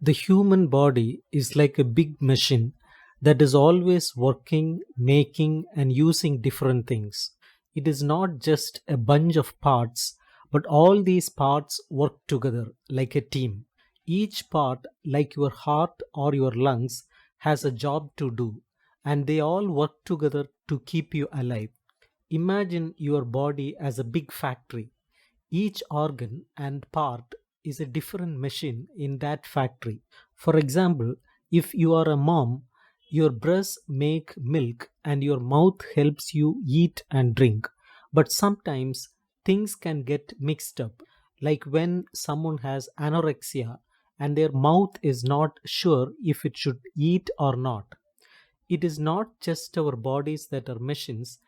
The human body is like a big machine that is always working, making, and using different things. It is not just a bunch of parts, but all these parts work together like a team. Each part, like your heart or your lungs, has a job to do, and they all work together to keep you alive. Imagine your body as a big factory. Each organ and part is a different machine in that factory. For example, if you are a mom, your breasts make milk and your mouth helps you eat and drink. But sometimes things can get mixed up, like when someone has anorexia and their mouth is not sure if it should eat or not. It is not just our bodies that are machines.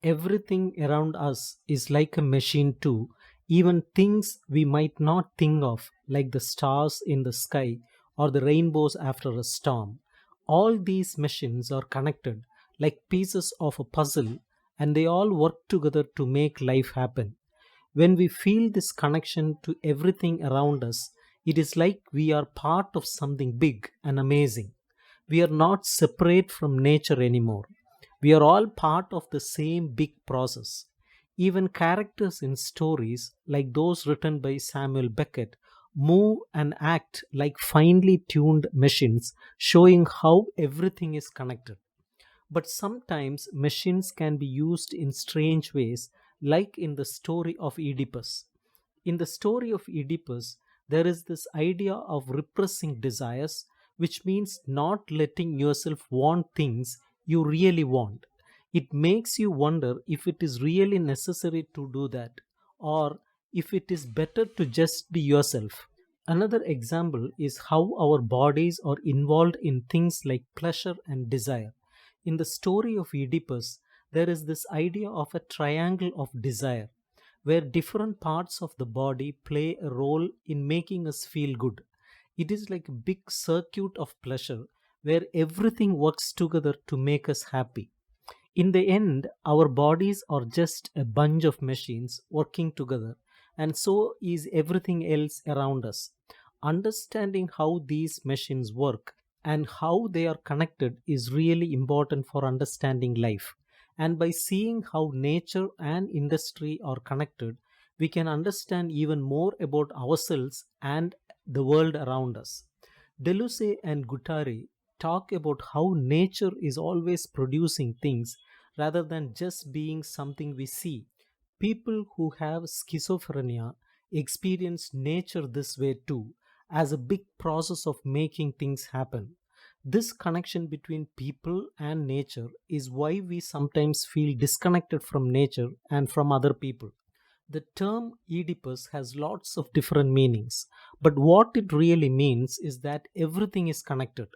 Everything around us is like a machine too. Even things we might not think of, like the stars in the sky or the rainbows after a storm. All these machines are connected like pieces of a puzzle, and they all work together to make life happen. When we feel this connection to everything around us, it is like we are part of something big and amazing. We are not separate from nature anymore. We are all part of the same big process. Even characters in stories, like those written by Samuel Beckett, move and act like finely tuned machines, showing how everything is connected. But sometimes machines can be used in strange ways, like in the story of Oedipus. In the story of Oedipus, there is this idea of repressing desires, which means not letting yourself want things you really want. It makes you wonder if it is really necessary to do that, or if it is better to just be yourself. Another example is how our bodies are involved in things like pleasure and desire. In the story of Oedipus, there is this idea of a triangle of desire, where different parts of the body play a role in making us feel good. It is like a big circuit of pleasure where everything works together to make us happy. In the end, our bodies are just a bunch of machines working together, and so is everything else around us. Understanding how these machines work and how they are connected is really important for understanding life. And by seeing how nature and industry are connected, we can understand even more about ourselves and the world around us. Deleuze and Guattari talk about how nature is always producing things rather than just being something we see. People who have schizophrenia experience nature this way too, as a big process of making things happen. This connection between people and nature is why we sometimes feel disconnected from nature and from other people. The term Oedipus has lots of different meanings, but what it really means is that everything is connected.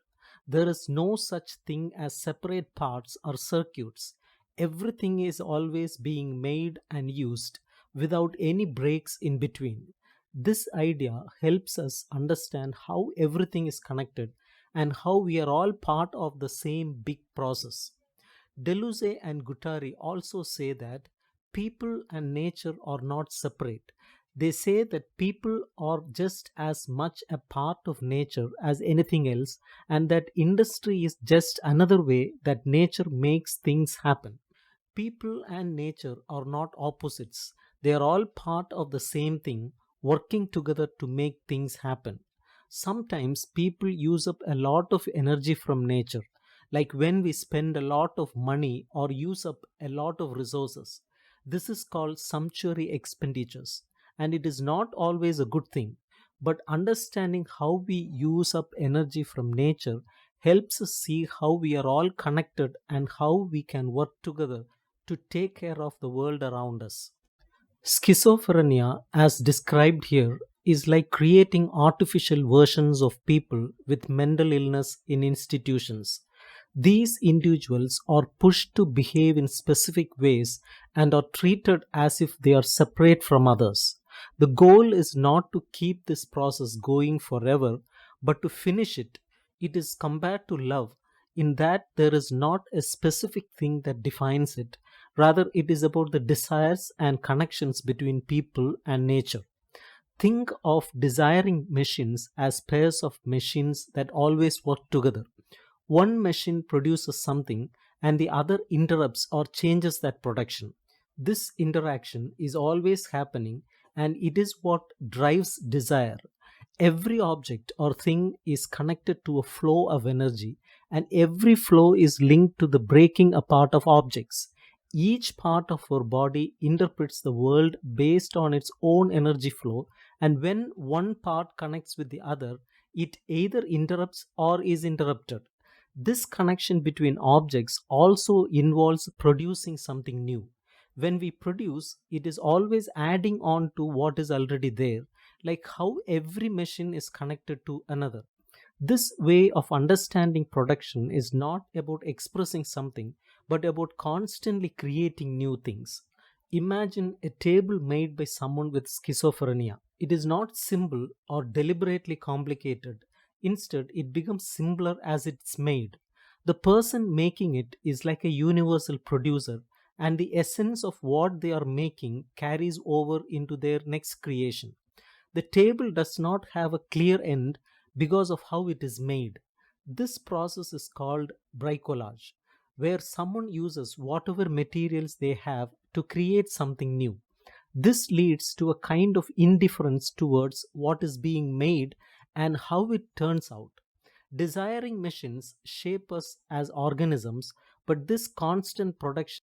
There is no such thing as separate parts or circuits. Everything is always being made and used without any breaks in between. This idea helps us understand how everything is connected and how we are all part of the same big process. Deleuze and Guattari also say that people and nature are not separate. They say that people are just as much a part of nature as anything else, and that industry is just another way that nature makes things happen. People and nature are not opposites, they are all part of the same thing, working together to make things happen. Sometimes people use up a lot of energy from nature, like when we spend a lot of money or use up a lot of resources. This is called sumptuary expenditures, and it is not always a good thing. But understanding how we use up energy from nature helps us see how we are all connected and how we can work together to take care of the world around us. Schizophrenia, as described here, is like creating artificial versions of people with mental illness in institutions. These individuals are pushed to behave in specific ways and are treated as if they are separate from others. The goal is not to keep this process going forever, but to finish it. It is compared to love, in that there is not a specific thing that defines it. Rather, it is about the desires and connections between people and nature. Think of desiring machines as pairs of machines that always work together. One machine produces something and the other interrupts or changes that production. This interaction is always happening, and it is what drives desire. Every object or thing is connected to a flow of energy, and every flow is linked to the breaking apart of objects. Each part of our body interprets the world based on its own energy flow, and when one part connects with the other, it either interrupts or is interrupted. This connection between objects also involves producing something new. When we produce, it is always adding on to what is already there, like how every machine is connected to another. This way of understanding production is not about expressing something, but about constantly creating new things. Imagine a table made by someone with schizophrenia. It is not simple or deliberately complicated. Instead, it becomes simpler as it's made. The person making it is like a universal producer, and the essence of what they are making carries over into their next creation. The table does not have a clear end because of how it is made. This process is called bricolage, where someone uses whatever materials they have to create something new. This leads to a kind of indifference towards what is being made and how it turns out. Desiring machines shape us as organisms, but this constant production